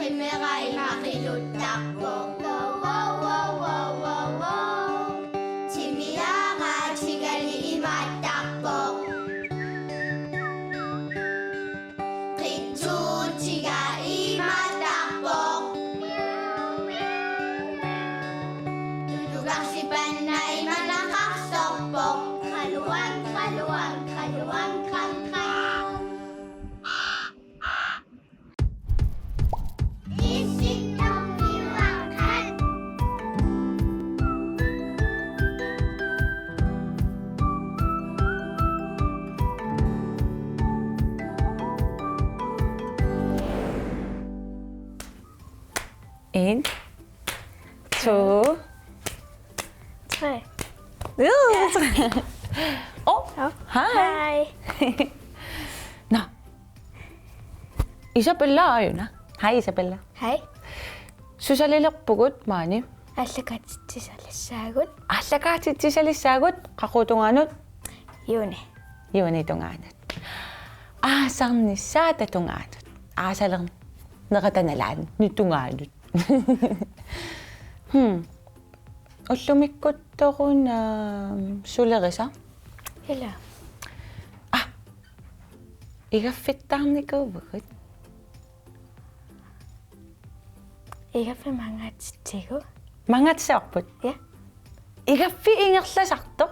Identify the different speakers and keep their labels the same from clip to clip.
Speaker 1: Rimmeray makilutakbo. Wow, wow, wow, wow, wow, wow. 치미야가 치갈리 이마딱보. 기초치가 이마딱보. 두두각시반 나이 만akaksobok. Kaluwang, kaluwang, kaluwang, kang, kang. Isip ng iwakan.
Speaker 2: In, two,
Speaker 3: Tre.
Speaker 2: oh, hi. Nå, Isabella er jo na. Hej Isabella.
Speaker 3: Hej.
Speaker 2: Susalilaqpugut maani.
Speaker 3: Allakatittisallasaagut.
Speaker 2: Allakaatittisalisaagut qaqutungaanut
Speaker 3: June.
Speaker 2: yuanitungaanut. Aasarnissaata tungaanut. Aasalerm neqatanalaan nitungaanut. Ullumikkuttaquna sulerisa.
Speaker 3: Hela.
Speaker 2: Igaffittarnikuugut.
Speaker 3: Igaffe mangatsitsigu.
Speaker 2: Mangatsiarput.
Speaker 3: Ja.
Speaker 2: Igaffi ingerlasarto.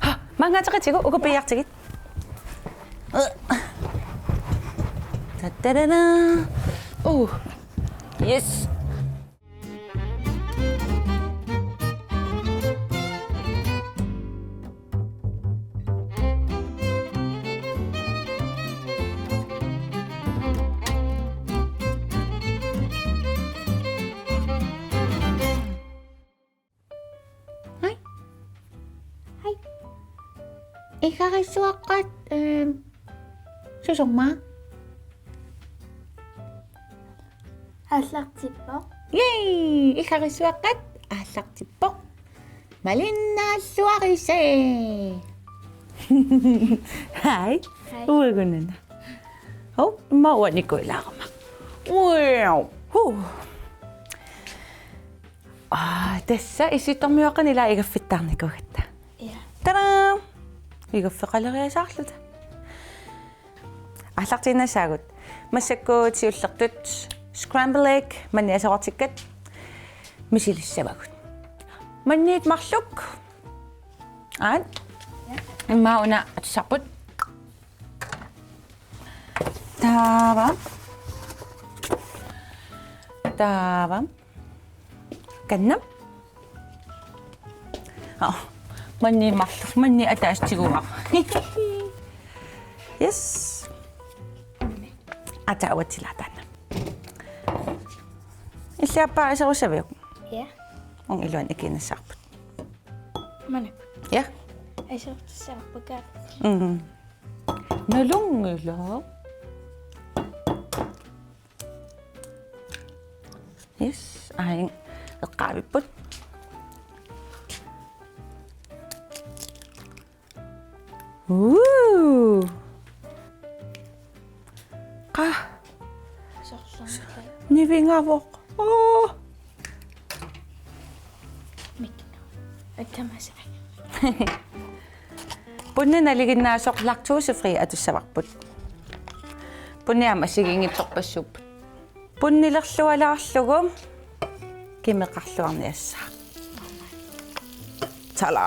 Speaker 2: Ha, mangateqatigu ugupiartigit. Ta-da-da-da. Yes. Ikarisuaqqat susumma.
Speaker 3: Allaqtippoq.
Speaker 2: Yay! Ikarisuaqqat ааллартиппоq. Малиннааллуарисе. Hi.
Speaker 3: Hej.
Speaker 2: Uagunana. Hov, mauanikkuilaaruма. Wow. Tassa isittormiuaqqanila igaffittarnikugatta.
Speaker 3: Ja.
Speaker 2: Tada! Igaffeqaleriasaarluta. Аллартиннасаагут. Массаккуут сиуллертут scramble egg манниасоқартиккат мисилиссавагут. Манниит марлук. Аан. Иммауна атсарпут. Таава. Каннам. Манни марлук. Манни атаастигуа. Yes. Атааватсилаатаана. Иллааппаа асерусавиук.
Speaker 3: Ja.
Speaker 2: Он илуан икинассаарпут.
Speaker 3: Mana.
Speaker 2: Ja.
Speaker 3: Assertissaarpakat.
Speaker 2: Налунгила. Yes. Аин эққаавиппут. Qa
Speaker 3: Sorsornaqat.
Speaker 2: nivingavoq.
Speaker 3: Mikno. Attamasa.
Speaker 2: Punne naliginnaasоq laktoosefri atussavaqput. Punniama sigingittorpassup. Punnilerlualaarlugu kimeqarluarniassa. Tala.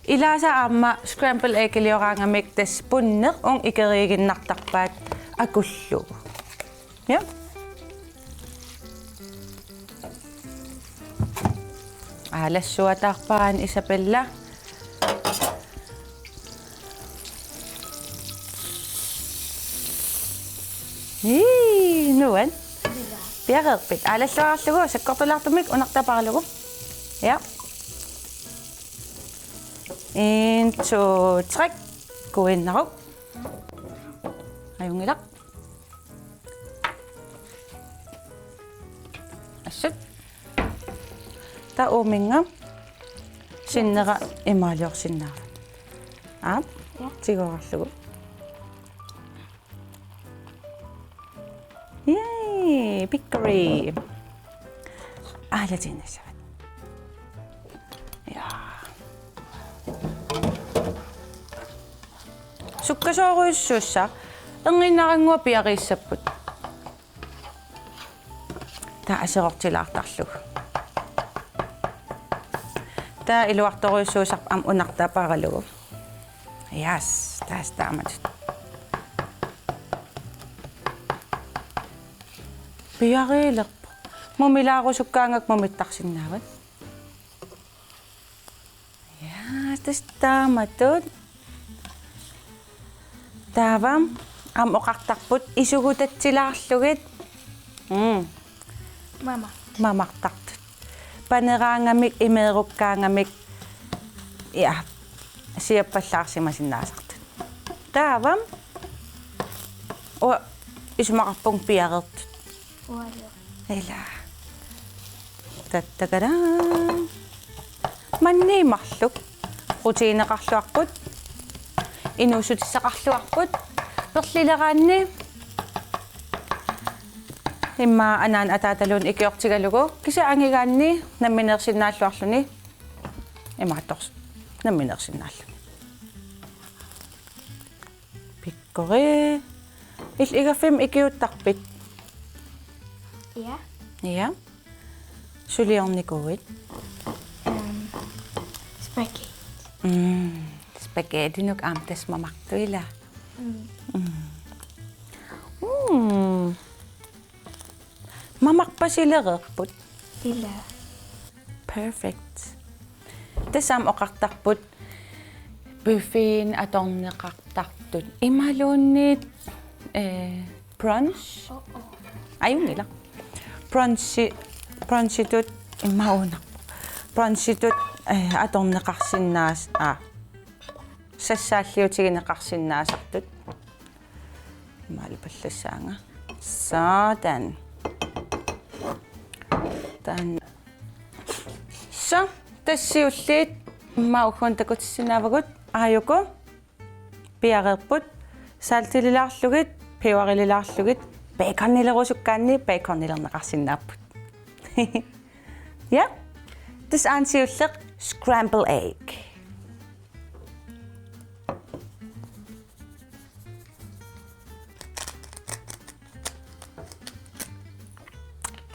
Speaker 2: Ilaasa aamma scramble egg lioraagamik tas punner on ikeriginnartarpaat akullugu. Ja. Alassuataarpaan Isabella. Nuan. Piaqerpit. Alassuarlugu sakkortulartumik unartaparlugu. Ja. 1, 2, 3. Gå ind og ayungilaq. Assut. Ta uminga. Sinnera imaaliorsinnaava. Aap.
Speaker 3: Ja.
Speaker 2: Tigorarlugu. Pickery. Ahlatin siya. Sukkasooruissuussa erinnaranngua piarissapput. Taa aserortilaartarlug. Taa iluartoruissuusaq am unartaapaaralugu. Yes, taas taamat. Piarilerpo. Mumilaarussukkaangak mumittarsinnaavat. Ja, taas taamatut. Taavam am oqartarput isugutatsilaarlugit.
Speaker 3: Mama.
Speaker 2: Mamartartut. Paneraangamik imeerukkaangamik ja siappallaarsimasinnaasartut. Taavam o isumaqarpung piareertut.
Speaker 3: Ualu.
Speaker 2: Ela. Tattakaraan. Manniimarluk. Rutiineqarluarput. Inuusutissaqarluarput. Perlileraanni. Imma anaan ataatalun ikiortigalugu. Kisa angigaanni nammineersinnaalluarluni. Imaators nammineersinnaallu. Pikkori. Igaffim ikiuttarpit.
Speaker 3: Ja.
Speaker 2: Ja. Suliornikuit.
Speaker 3: Spaghetti.
Speaker 2: Spaghetti nuk amtas mamaktuila. Mamakpasilereerput.
Speaker 3: Ila.
Speaker 2: Perfect. Tasam oqartarput buffin atorneqartartut. Imalunnit brunch. Ayunila. Brunchitut immaunaq. Brunchitut atorneqarsinnaas sassaalliutigineqarsinnaasartut. Malpallassaanga. Sådan. Så tassiulliit maukhun takutissinnaavagut aayuku piareerput saaltililaarlugit piuarililaarlugit baconnilerusukkaanni baconnilerneqarsinnaapput. Ja. Tas aansiulleq scramble egg.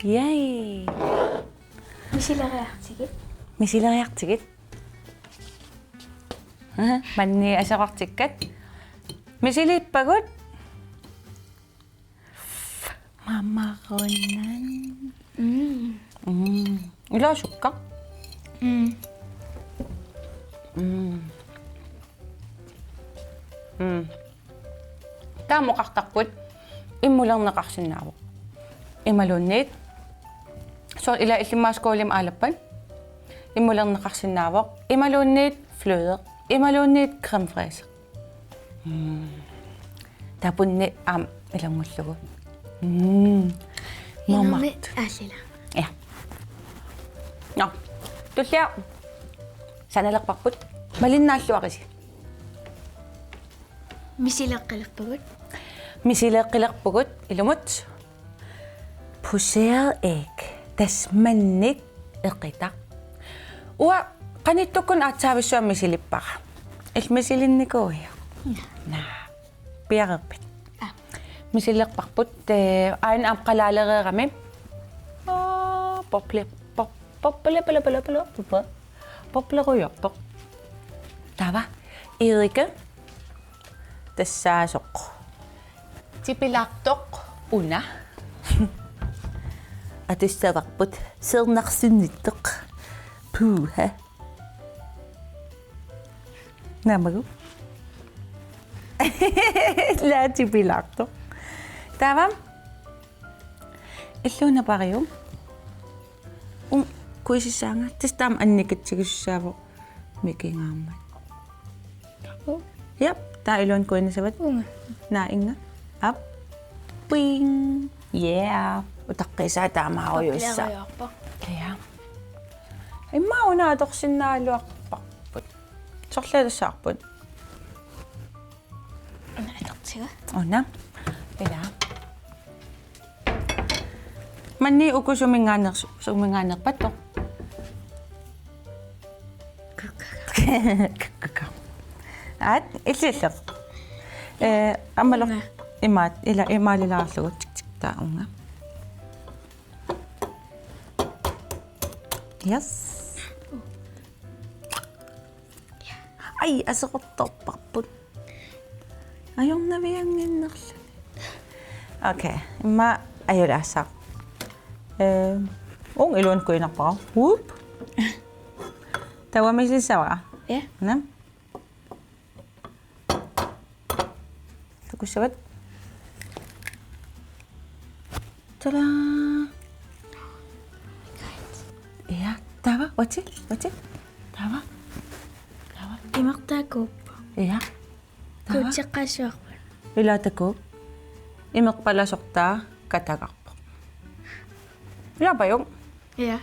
Speaker 2: Yay.
Speaker 3: Misileriartigit.
Speaker 2: Misileriartigit. Manni aserartikkat. Misilippagut. Mamaronan. Ilaasukka. Taamoqartarput immulerneqarsinnaavuq. Imalunniit så ila illimaaskoolim aalappan immulerneqarsinnaavuq imalunniit fløde imalunniit creme fraise tapunni am ilangullugu mamart
Speaker 3: Allila.
Speaker 2: ja no tullia sanalerparput malinnaalluaqisi
Speaker 3: Misileqqalerpagut.
Speaker 2: misileqqilerpugut ilumut Poseret æg. Tasmannik eqita. Ua qanittukun aatsaavissua misilippara. Ilmisilinnikooja. Na. Piareerpit. Misileqparput ain amqalaalereerami. Popleruyortoq. Tava. Erike. Tassaasoq. Tipilaartoq una. Атиссаварпут сернарсинниттеқ пуха намагу лаати пиларто тавам иллуна париум куисисаанга тастаам анникатсигуссаавоо микингааммат яп таилуан куинисават наинга ап пинг yeah utaqqisa taamaaruйussa ja immauna atorsinnaaluarparput sorlalussaarput
Speaker 3: Alertiga.
Speaker 2: ona ila Manni uku suminganerpatto. At illilleq. Ammalor imaat ila imaalilaarlugu tik taunga. Yes. Ai aseqortorparput. Ajornavianginnerlu. Okay, imma ajulaasaq. Ilun kuinarpara. Whoop. Tawa misissawa.
Speaker 3: Ja.
Speaker 2: Nam. Tukussawat. Tada. Ja, tawa, watsi. Tawa.
Speaker 3: Imaqtaakkuuppa.
Speaker 2: Ja. Tawa.
Speaker 3: Kuutseqqaassuarput.
Speaker 2: Ilataku. Imeqpalasortaa kataqarpo. Yapayung.
Speaker 3: Ja.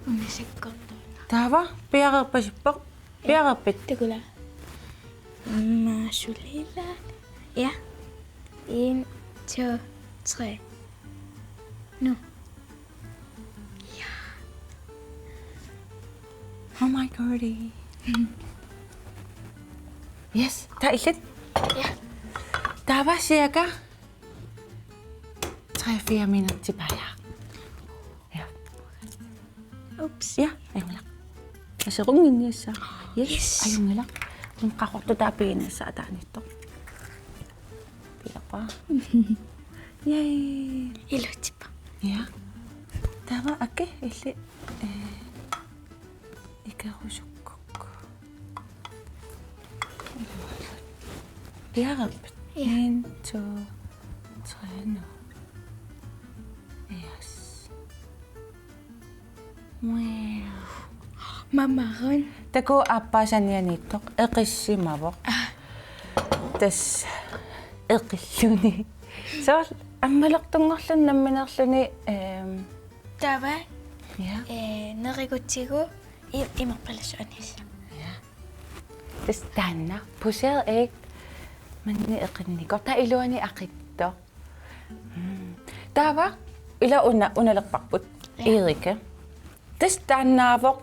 Speaker 3: Unisakkortu.
Speaker 2: Tawa, piaqerpasippoq. Piaqerpit.
Speaker 3: Tukula. Masulila. Ja. 1, 2, 3. Nu.
Speaker 2: Oh my goodie. Yes, ta illet.
Speaker 3: Ja.
Speaker 2: Tawa cirka 3-4 minutter tilbage. Ja.
Speaker 3: Ups.
Speaker 2: Ja, ayungala. Nasirungin niya sa. Yes,
Speaker 3: Yes.
Speaker 2: ayungala. Yung kakorto tapi na sa ata nito. Pila pa. Yay.
Speaker 3: Ilutipa.
Speaker 2: Ja. Tawa ake illet. Ikahusukok. Piaqerpit.
Speaker 3: Ja.
Speaker 2: 1, 2, 3 nu. Yes. Wow.
Speaker 3: Mamaron.
Speaker 2: Taku appasan nitok eqissimavoq. Tas eqilluni. So аммалертунгорлун намминерлүни
Speaker 3: Tava.
Speaker 2: я
Speaker 3: Nerikutsigu. Imaqpalassuanis.
Speaker 2: tas taanna pusel ek manni eqinnikor ta iluani aqitto tava ila unalerparput Erika tas taannaavoq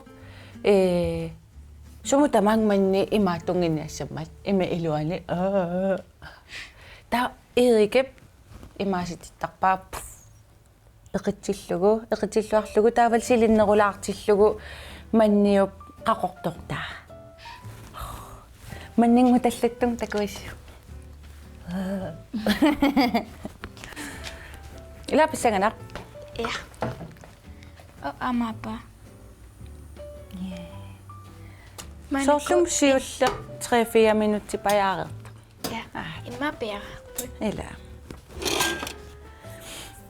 Speaker 2: sumutamang manni imaatunginiassammat ima iluani ta Erika imaasitittarpaa eqitsilluarlugu taaval silinnerulaartillugu manniup qaqortortaa manningutallattung takuissu ila pissanganaq
Speaker 3: Ja. Amapa.
Speaker 2: soorlum siulleq 3-4 minutti pajaaqerta
Speaker 3: Ja. Imma piaqarput.
Speaker 2: ila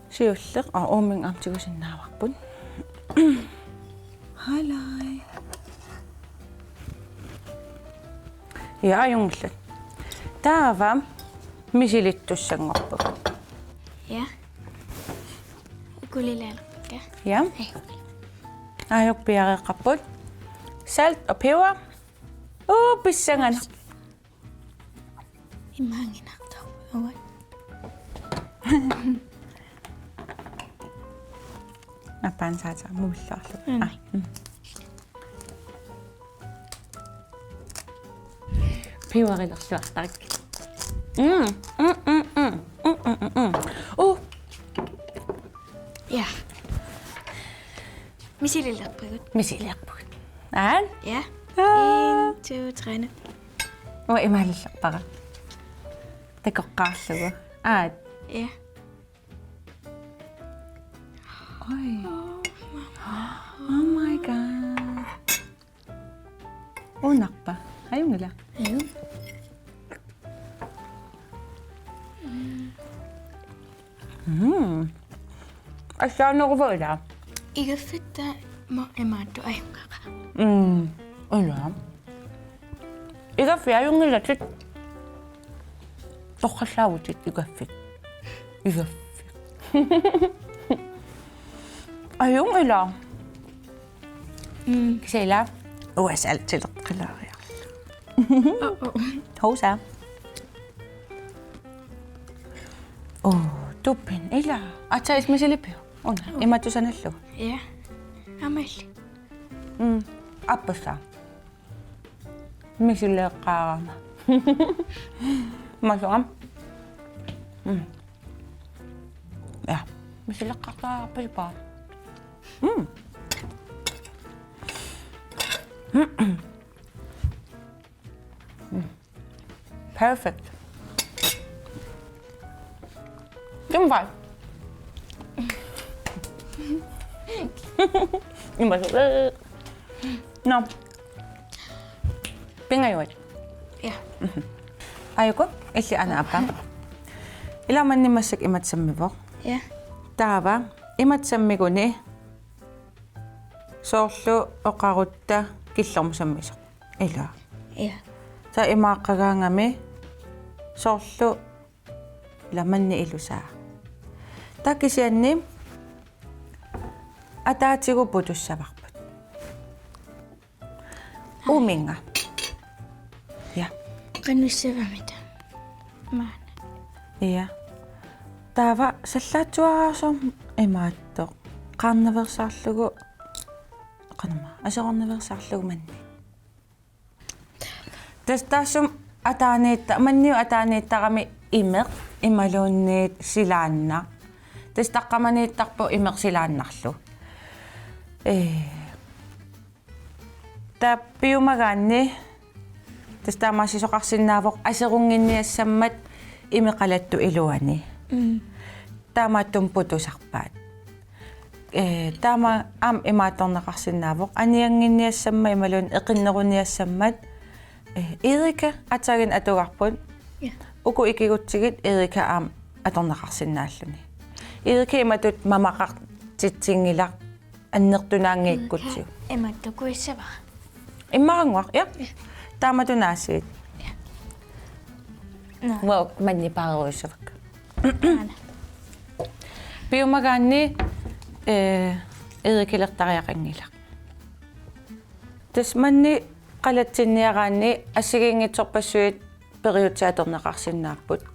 Speaker 2: siulleq uuming amtigusinnaavaqput halai ja ajungillat taava misilittussangorpuk
Speaker 3: Ja. Kulilaalerput.
Speaker 2: ja ajuppiareqqapput salt og peber pissanganaq
Speaker 3: Immaanginartor. Uat.
Speaker 2: Appaan saata muullarlu. Piuarillersuartarik.
Speaker 3: Ja. Misililerput.
Speaker 2: Misiliarput. Aan?
Speaker 3: Ja. 1, 2, 3. Nu.
Speaker 2: Wa imallerpara. Takoqqaarlugu. Aat.
Speaker 3: Ja.
Speaker 2: Oi. Oh my god. Unaqpa. Ayungila.
Speaker 3: Ayun.
Speaker 2: Asaanervoila.
Speaker 3: Igafitta imaattu ajungaqa.
Speaker 2: Ola. Igaffi ayungilatit. Toqqallaavutit igaffit. Igaffi. Ayungila. Kisela. Uasaltileqqilaaria. Housa. Tuppin ila. Atsa ismisilipio. Una, imatusanallu.
Speaker 3: Ja. Amal.
Speaker 2: Appassa. Misuleeqqaarama. Masuam. Ja, misuleeqqaarpalpa. Perfect. Jumpa. Masuk. No. Pingayot.
Speaker 3: Ja.
Speaker 2: Ayoko, isi ana apa. Ila man ni masik imat sammivo.
Speaker 3: Ja.
Speaker 2: Taava, imat sammiguni. Soorlu oqarutta killormu sammisoq. Ila.
Speaker 3: Ja.
Speaker 2: Ta imaaqagaangami soorlu lamanni ilusaa. Takisianni ataatigu putussavarput. Uminga. Ja.
Speaker 3: Qannussavamita. Maana.
Speaker 2: Ja. Taava sallaatuaraasum imaattoq. Qaarnaversaarlugu qanama asaqarnaversaarlugu manni. Tastaasum ataaniitta manniu ataaniittaqami imeq imaluunniit silaanna. Tastaqqamaniittarpu imeq silaannarlu. Tappiumagaanni tastaamaasisoqarsinnaavoq aserunginniassammat imeqalattu iluani. Taamaattum putusarpaat. Taama imaatorneqarsinnaavoq anianginniassamma imaluun eqinneruniassammat Erika atagin atugarput.
Speaker 3: Ja.
Speaker 2: Uku ikigutsigit Erika atorneqarsinnaalluni. Erika imatut mamaqartitsingilaq annertunaangiikkutsiu.
Speaker 3: Imattukuissava.
Speaker 2: Immaranguaq, ja. Taamatunaasiit.
Speaker 3: No.
Speaker 2: Wow, manni paaruissavak.
Speaker 3: Maana.
Speaker 2: Piumagaanni Erikilertariaqangilaq. Tas manni qalatsinniaraanni assigingitsorpassuit periutiatorneqarsinnaarput.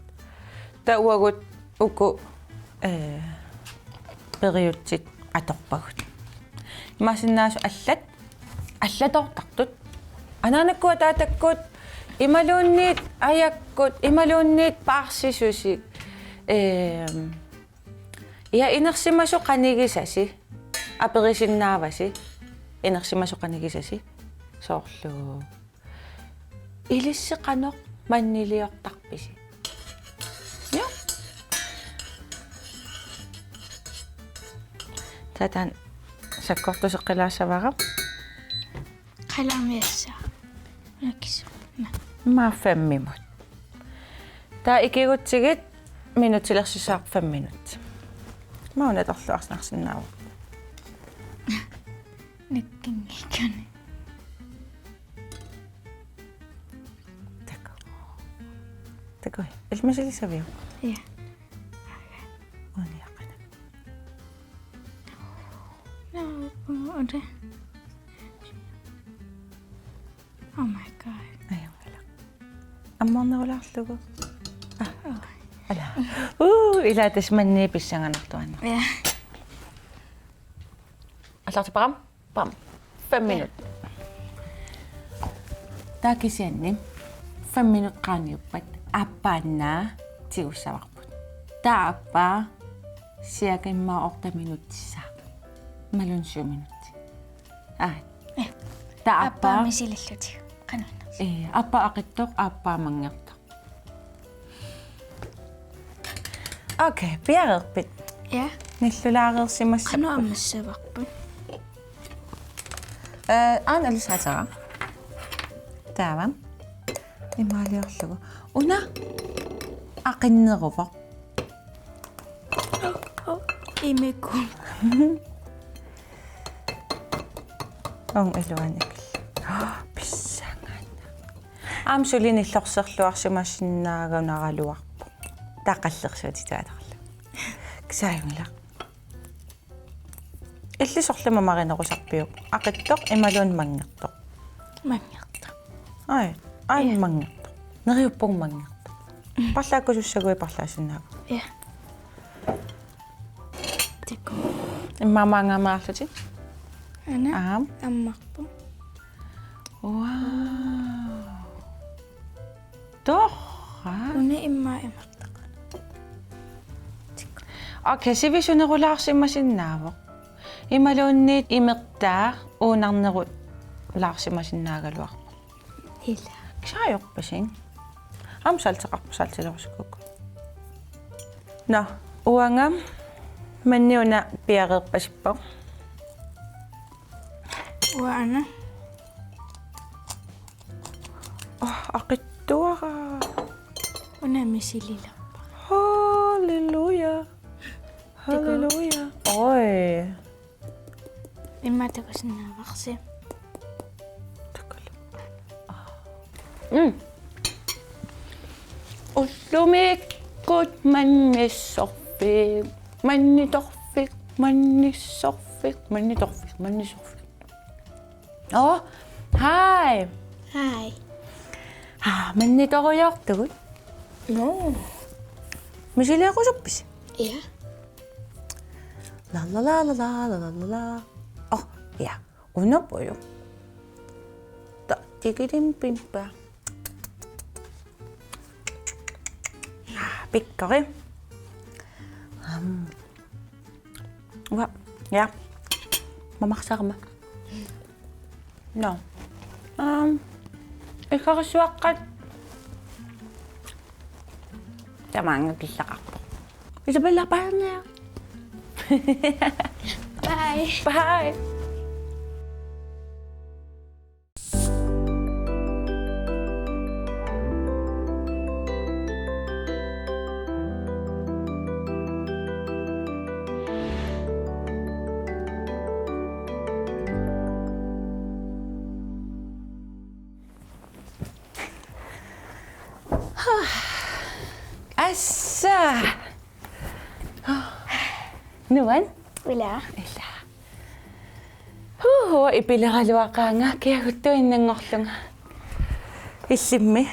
Speaker 2: Tauagut uku periutsit atorpagut. Imaasinaasu allatortartut. Anaanakkua taatakkut imaluunniit ayakkut imaluunniit paarsisusi ja inersimasu qanigisasi aperisinnaavasi inersimasu qanigisasi soorlu ilisseqanoq manniliortarpisi. Ja. Tatan sakkortuseqqilaassavara
Speaker 3: Qalamiassa. Nakis.
Speaker 2: ma 5 minut. Ta ikigutsigit minutilersisaaq 5 minut. Ma unatorluarsinarsinnaavu.
Speaker 3: Nikkingikan.
Speaker 2: Tako. Ilmasili sabiu.
Speaker 3: Ja.
Speaker 2: Uniaqana.
Speaker 3: No, ode. Oh my god.
Speaker 2: Ayungala. Ammarnerularlugu. Ala. Ila tasmanni pissanganartuanna.
Speaker 3: Ja.
Speaker 2: Allartipaqam? Pam. 5 minut. Taakisianni 5 minut qaaniuppat appaannaa tigussavaqput. Taappa siakimmaa 8 minuutissa. Malun 7 minuutti. Taappa
Speaker 3: Misililluti. Qanuna.
Speaker 2: appa aqittoq appa mangertoq. Okay, piareerpit.
Speaker 3: Ja.
Speaker 2: Nillulaareersimassa.
Speaker 3: Qanu ammassavaqput.
Speaker 2: Aan alusatara. Taava. Imaaliorlugu. Una aqinneruvoq.
Speaker 3: Imiku.
Speaker 2: On iluanik. Pissangan. Sulin illorserluarsimassinnaagaunaraluarpo. Taqallersuuti taatarlu. Kisaayunla. Illisorlama marinerusarpiuq. Aqittoq imaluun mangertoq.
Speaker 3: Mangerta.
Speaker 2: Ai mangertoq. Neriuppung mangertoq. Parlaakkusussagui parlaasinnaagu.
Speaker 3: Ja. Teko.
Speaker 2: Immaamaangaamaarlutit.
Speaker 3: Ana ammarpu.
Speaker 2: Wow. Torra.
Speaker 3: Una imma imartaq.
Speaker 2: Okay, sivisunerulaarsimmasinnaavoq. Imaluunniit imertaa uunarnerut ulaarsimmasinnaagaluaq.
Speaker 3: Ila.
Speaker 2: Kisaayorpasin. Salteqarpusaltilorusukuk. No, uangam manniuna piaqeerpasippoq.
Speaker 3: Wa ana
Speaker 2: Aqittuara.
Speaker 3: una misilila.
Speaker 2: Halleluja. Halleluja. Oi.
Speaker 3: Imma takusnaavaqsi.
Speaker 2: Ullumikkut mannissorfik. Mannitorfik. Mannissorfik. Mannitorfik. Mannissorfik. Oh, hi.
Speaker 3: Hi.
Speaker 2: Mannitoriortugut.
Speaker 3: No.
Speaker 2: Misiliaqusuppas.
Speaker 3: Ja.
Speaker 2: La la la la la la la la la. Oh, ja. Unapoju. Ta tikidim pimpa. Pikkari. Wa, ja. Mamaksarma. No. Ikarisuaqqat. Tamanga kissaqarpo. Isabella, bye now.
Speaker 3: Bye.
Speaker 2: Bye. Assa. Nuan?
Speaker 3: Ila.
Speaker 2: Illa. Ipileraluaqaanga kiaguttu innangorlunga. Illimmi.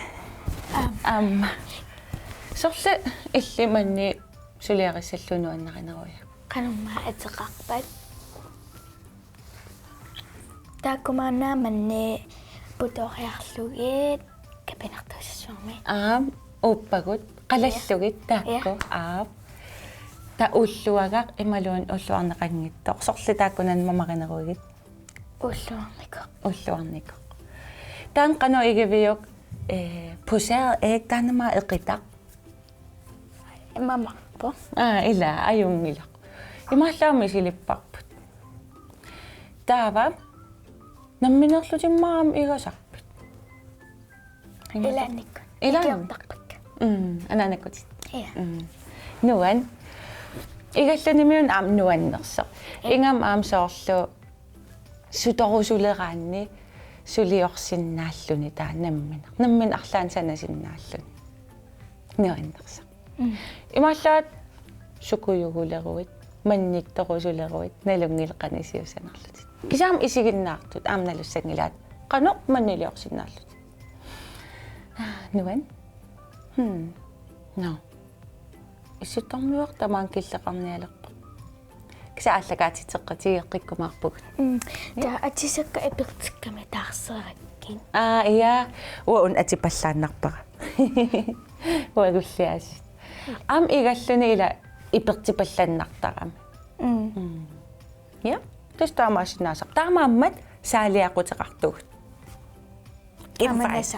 Speaker 2: Sorle illimanni suliarisallunu annaqinaruya.
Speaker 3: Kanumma atseqarpat. Taakkumaana manni putoriarlugit kapinartussasuarmi.
Speaker 2: Uppagut qalallugit taakku ta ulluagaq imaluun ulluarneqanngittoq sorli taakkunan mamarinerugit ulluarnikoq taan qanu igiviuk puser eektaanama eqitaq
Speaker 3: Immamarpu.
Speaker 2: ila ajungilaq imaallaami silipparput taava namminerlutimmaam igasarput
Speaker 3: Ilanikku.
Speaker 2: Ilanikku. Ananakutit.
Speaker 3: Ja.
Speaker 2: Nuan. Igallunimiun nuannersoq. Ingam soorlu sutorusулераанни сулиорсиннааллуни таанаммина. Наммин арлаан санасиннааллуни. Nuannersoq. Имааллаат сукуйугулеруит, манникторусулеруит, налунгилеқанисиусанерлутит. Кисаам исигиннаартут аамналуссангилаат qanoq manniliorsinnaallут. Nuan. No. Исуттормиуар тамаан киллеқарниалерпо. Кисааллагаатитеққатигеққиккумаарпугут.
Speaker 3: Та атисакка эпертикками таарсераккин.
Speaker 2: Иа, уун атипаллааннарпара. Уагуллиас. Ам игаллуни ила ипертипаллааннартарами. Я, тестаамаасинаасақ. Таамааммат саалиақутеқартугут.
Speaker 3: Аманаса.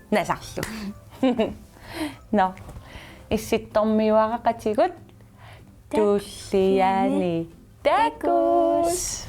Speaker 2: Насарлу. No. Issittormiuaraqatigут тууллиаани такус.